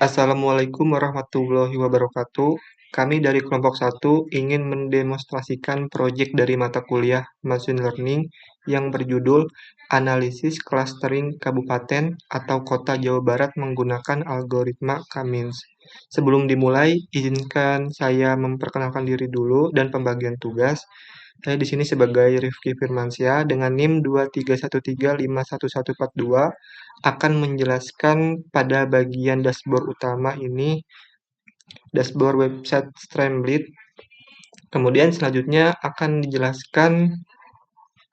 Assalamualaikum warahmatullahi wabarakatuh. Kami dari kelompok 1 ingin mendemonstrasikan proyek dari mata kuliah Machine Learning yang berjudul Analisis Clustering Kabupaten atau Kota Jawa Barat menggunakan algoritma Cummins. Sebelum dimulai, izinkan saya memperkenalkan diri dulu dan pembagian tugas. Saya di sini sebagai Rifki Firmansyah dengan NIM 231351142 akan menjelaskan pada bagian dashboard utama ini, dashboard website Streamlit. Kemudian selanjutnya akan dijelaskan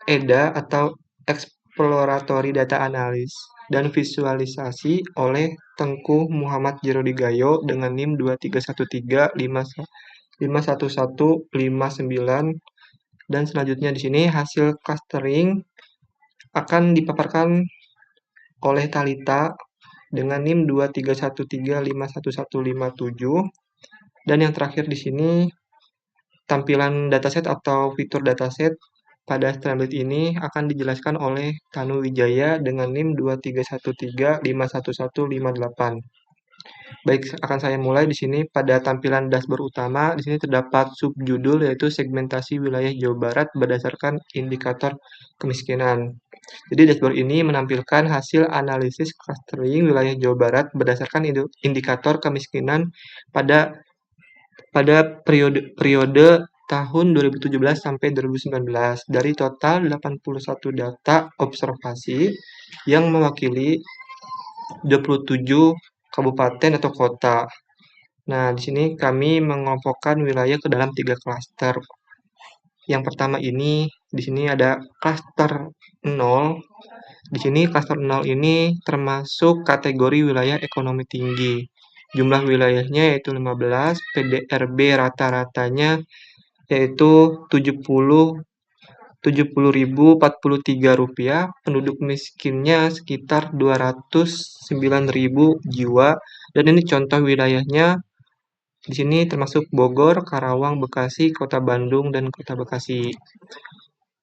EDA atau Exploratory Data Analysis dan visualisasi oleh Tengku Muhammad Jirodigayo dengan NIM 231351159. Dan selanjutnya di sini hasil clustering akan dipaparkan oleh Talita dengan NIM 231351157. Dan yang terakhir di sini tampilan dataset atau fitur dataset pada Streamlit ini akan dijelaskan oleh Tanu Wijaya dengan NIM 231351158. Baik, akan saya mulai di sini pada tampilan dashboard utama. Di sini terdapat subjudul yaitu segmentasi wilayah Jawa Barat berdasarkan indikator kemiskinan. Jadi dashboard ini menampilkan hasil analisis clustering wilayah Jawa Barat berdasarkan indikator kemiskinan pada periode tahun 2017 sampai 2019 dari total 81 data observasi yang mewakili 27 kabupaten atau kota. Nah, di sini kami mengelompokkan wilayah ke dalam 3 klaster. Yang pertama ini, di sini ada klaster 0. Di sini klaster 0 ini termasuk kategori wilayah ekonomi tinggi. Jumlah wilayahnya yaitu 15, PDRB rata-ratanya yaitu 70.043 rupiah, penduduk miskinnya sekitar 209.000 jiwa, dan ini contoh wilayahnya. Di sini termasuk Bogor, Karawang, Bekasi, Kota Bandung, dan Kota Bekasi.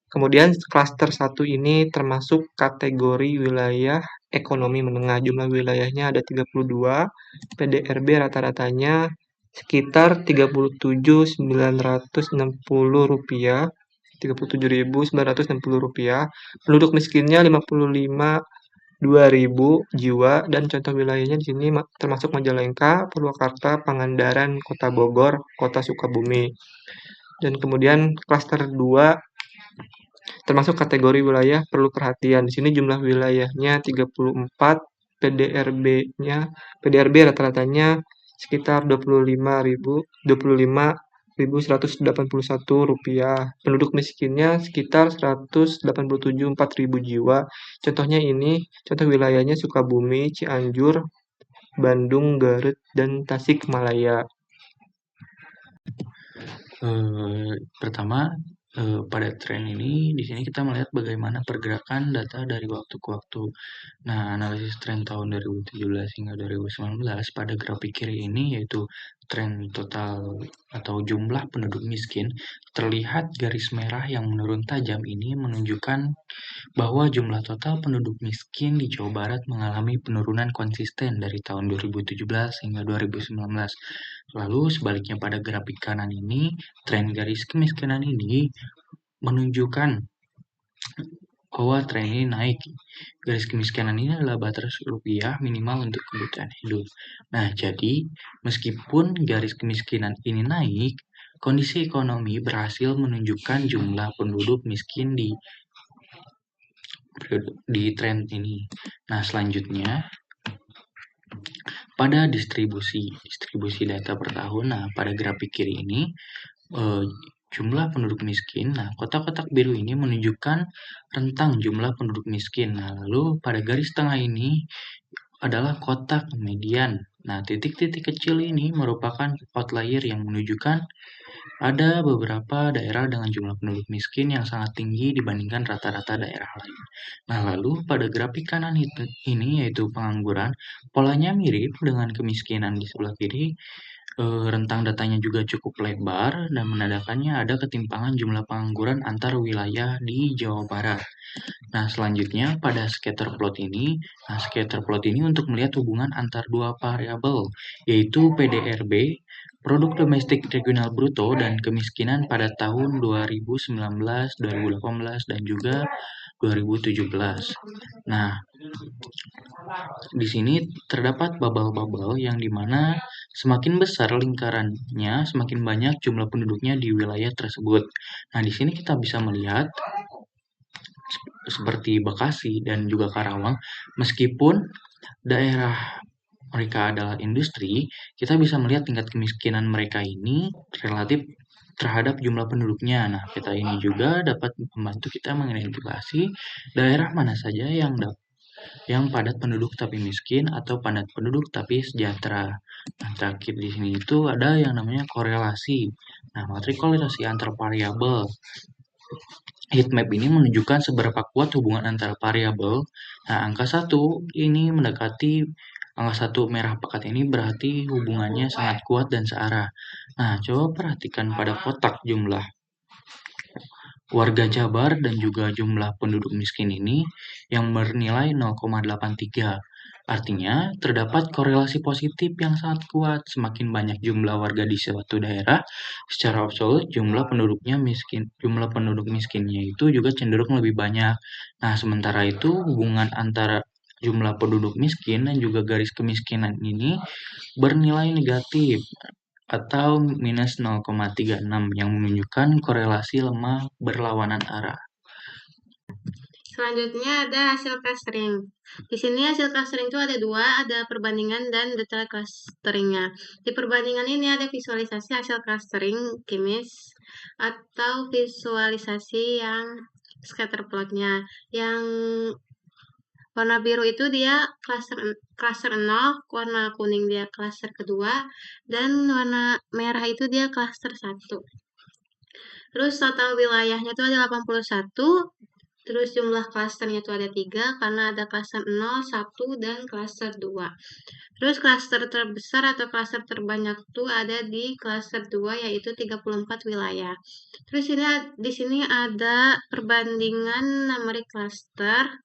Kemudian klaster 1 ini termasuk kategori wilayah ekonomi menengah. Jumlah wilayahnya ada 32, PDRB rata-ratanya sekitar 37.960 rupiah. 37.960 rupiah. Penduduk miskinnya 55.000 jiwa, dan contoh wilayahnya di sini termasuk Majalengka, Purwakarta, Pangandaran, Kota Bogor, Kota Sukabumi. Dan kemudian klaster 2 termasuk kategori wilayah perlu perhatian. Di sini jumlah wilayahnya 34, PDRB rata-ratanya sekitar 25.181 rupiah. Penduduk miskinnya sekitar 187.400 jiwa. Contohnya ini, contoh wilayahnya Sukabumi, Cianjur, Bandung, Garut, dan Tasikmalaya. Pertama, pada tren ini di sini kita melihat bagaimana pergerakan data dari waktu ke waktu. Nah, analisis tren tahun 2017 hingga 2019 pada grafik kiri ini yaitu tren total atau jumlah penduduk miskin. Terlihat garis merah yang menurun tajam ini menunjukkan bahwa jumlah total penduduk miskin di Jawa Barat mengalami penurunan konsisten dari tahun 2017 hingga 2019. Lalu sebaliknya pada grafik kanan ini, tren garis kemiskinan ini menunjukkan bahwa tren ini naik. Garis kemiskinan ini adalah batas rupiah minimal untuk kebutuhan hidup. Nah, jadi meskipun garis kemiskinan ini naik, kondisi ekonomi berhasil menunjukkan jumlah penduduk miskin di tren ini. Nah, selanjutnya pada distribusi data per tahun. Nah, pada grafik kiri ini jumlah penduduk miskin. Nah, kotak-kotak biru ini menunjukkan rentang jumlah penduduk miskin. Nah, lalu pada garis tengah ini adalah kotak median. Nah, titik-titik kecil ini merupakan outlier yang menunjukkan ada beberapa daerah dengan jumlah penduduk miskin yang sangat tinggi dibandingkan rata-rata daerah lain. Nah, lalu pada grafik kanan ini yaitu pengangguran, polanya mirip dengan kemiskinan di sebelah kiri. Rentang datanya juga cukup lebar dan menandakannya ada ketimpangan jumlah pengangguran antar wilayah di Jawa Barat. Nah, selanjutnya pada scatter plot ini, scatter plot ini untuk melihat hubungan antar dua variabel, yaitu PDRB, Produk Domestik Regional Bruto, dan kemiskinan pada tahun 2019, 2018, dan juga 2017. Nah, di sini terdapat bubble-bubble yang dimana semakin besar lingkarannya, semakin banyak jumlah penduduknya di wilayah tersebut. Nah, di sini kita bisa melihat seperti Bekasi dan juga Karawang, meskipun daerah mereka adalah industri, kita bisa melihat tingkat kemiskinan mereka ini relatif terhadap jumlah penduduknya. Nah, peta ini juga dapat membantu kita mengidentifikasi daerah mana saja yang padat penduduk tapi miskin atau padat penduduk tapi sejahtera. Nah, terakhir di sini itu ada yang namanya korelasi. Nah, matrik korelasi antar variabel. Heatmap ini menunjukkan seberapa kuat hubungan antara variabel. Nah, angka 1 ini mendekati angka 1 merah pekat ini berarti hubungannya sangat kuat dan searah. Nah, coba perhatikan pada kotak jumlah warga Jabar dan juga jumlah penduduk miskin ini yang bernilai 0,83. Artinya, terdapat korelasi positif yang sangat kuat. Semakin banyak jumlah warga di suatu daerah, secara absolut jumlah penduduk miskinnya itu juga cenderung lebih banyak. Nah, sementara itu hubungan antara jumlah penduduk miskin dan juga garis kemiskinan ini bernilai negatif atau minus 0,36 yang menunjukkan korelasi lemah berlawanan arah. Selanjutnya ada hasil clustering. Di sini hasil clustering itu ada dua, ada perbandingan dan detail clusteringnya. Di perbandingan ini ada visualisasi hasil clustering kimis atau visualisasi yang scatter plotnya. Yang warna biru itu dia cluster 0, warna kuning dia cluster kedua, dan warna merah itu dia cluster 1. Terus total wilayahnya itu ada 81, terus jumlah klasternya itu ada 3, karena ada klaster 0, 1, dan klaster 2. Terus klaster terbesar atau klaster terbanyak itu ada di klaster 2, yaitu 34 wilayah. Terus di sini ada perbandingan numeric cluster.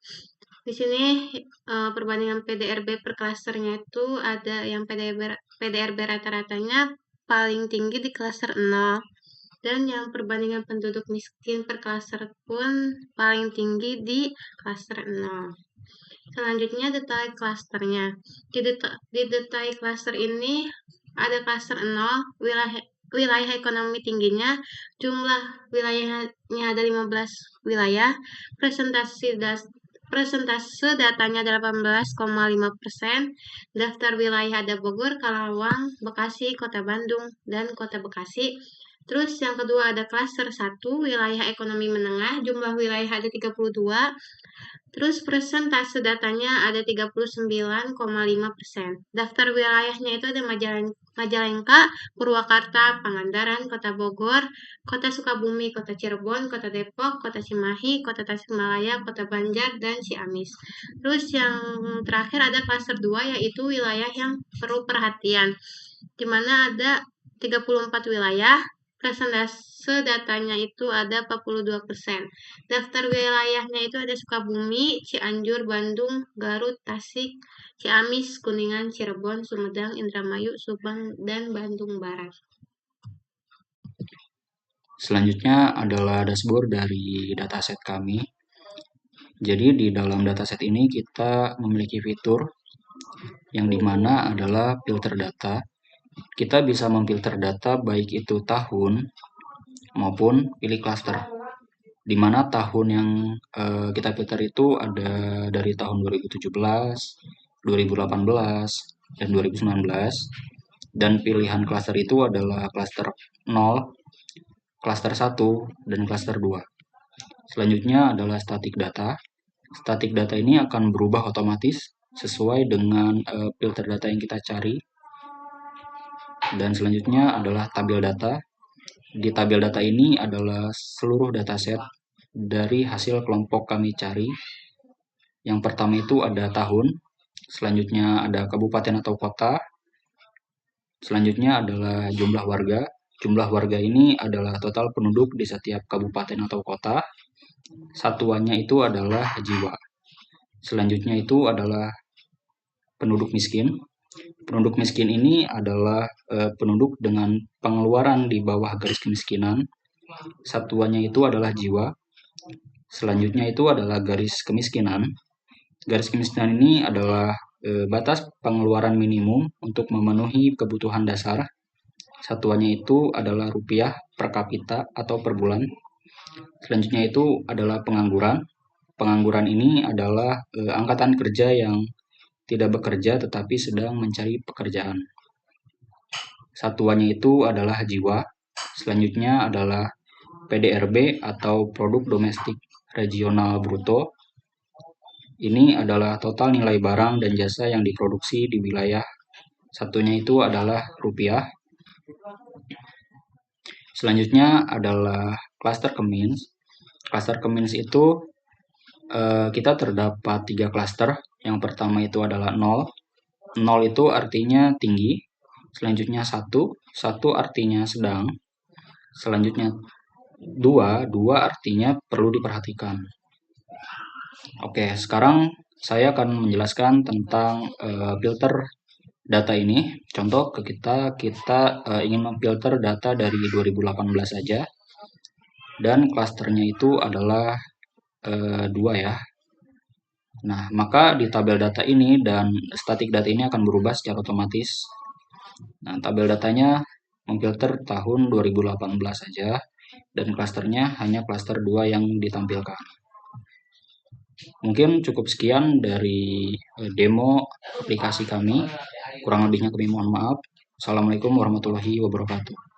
Di sini perbandingan PDRB per klasternya itu ada yang PDRB rata-ratanya paling tinggi di klaster 0. Dan yang perbandingan penduduk miskin per klaster pun paling tinggi di klaster 0. Selanjutnya detail klasternya. Di detail klaster ini ada klaster 0, wilayah ekonomi tingginya, jumlah wilayahnya ada 15 wilayah, persentase datanya 18,5%, daftar wilayah ada Bogor, Karawang, Bekasi, Kota Bandung, dan Kota Bekasi. Terus yang kedua ada klaster 1, wilayah ekonomi menengah, jumlah wilayah ada 32, terus persentase datanya ada 39,5%. Daftar wilayahnya itu ada Majalengka, Purwakarta, Pangandaran, Kota Bogor, Kota Sukabumi, Kota Cirebon, Kota Depok, Kota Cimahi, Kota Tasikmalaya, Kota Banjar, dan Ciamis. Terus yang terakhir ada klaster 2, yaitu wilayah yang perlu perhatian, di mana ada 34 wilayah, persentase datanya itu ada 42%. Daftar wilayahnya itu ada Sukabumi, Cianjur, Bandung, Garut, Tasik, Ciamis, Kuningan, Cirebon, Sumedang, Indramayu, Subang, dan Bandung Barat. Selanjutnya adalah dashboard dari dataset kami. Jadi di dalam dataset ini kita memiliki fitur yang dimana adalah filter data. Kita bisa memfilter data baik itu tahun maupun pilih cluster. Di mana tahun yang kita filter itu ada dari tahun 2017, 2018, dan 2019. Dan pilihan cluster itu adalah cluster 0, cluster 1, dan cluster 2. Selanjutnya adalah static data. Static data ini akan berubah otomatis sesuai dengan filter data yang kita cari. Dan selanjutnya adalah tabel data. Di tabel data ini adalah seluruh dataset dari hasil kelompok kami cari. Yang pertama itu ada tahun, selanjutnya ada kabupaten atau kota, Selanjutnya adalah jumlah warga. Jumlah warga ini adalah total penduduk di setiap kabupaten atau kota. Satuannya itu adalah jiwa. Selanjutnya itu adalah penduduk miskin. Penduduk miskin ini adalah penduduk dengan pengeluaran di bawah garis kemiskinan. Satuannya itu adalah jiwa. Selanjutnya itu adalah garis kemiskinan. Garis kemiskinan ini adalah batas pengeluaran minimum untuk memenuhi kebutuhan dasar. Satuannya itu adalah rupiah per kapita atau per bulan. Selanjutnya itu adalah pengangguran. Pengangguran ini adalah angkatan kerja yang tidak bekerja tetapi sedang mencari pekerjaan. Satuannya itu adalah jiwa. Selanjutnya adalah PDRB atau Produk Domestik Regional Bruto. Ini adalah total nilai barang dan jasa yang diproduksi di wilayah. Satunya itu adalah rupiah. Selanjutnya adalah klaster Kemins. Klaster Kemins itu kita terdapat 3 klaster. Yang pertama itu adalah 0. 0 itu artinya tinggi. Selanjutnya 1. 1 artinya sedang. Selanjutnya 2. 2 artinya perlu diperhatikan. Oke, sekarang saya akan menjelaskan tentang filter data ini. Contoh kita ingin memfilter data dari 2018 saja. Dan klasternya itu adalah 2 ya. Nah, maka di tabel data ini dan statik data ini akan berubah secara otomatis. Nah, tabel datanya memfilter tahun 2018 saja dan klasternya hanya klaster 2 yang ditampilkan. Mungkin cukup sekian dari demo aplikasi kami. Kurang lebihnya kami mohon maaf. Assalamualaikum warahmatullahi wabarakatuh.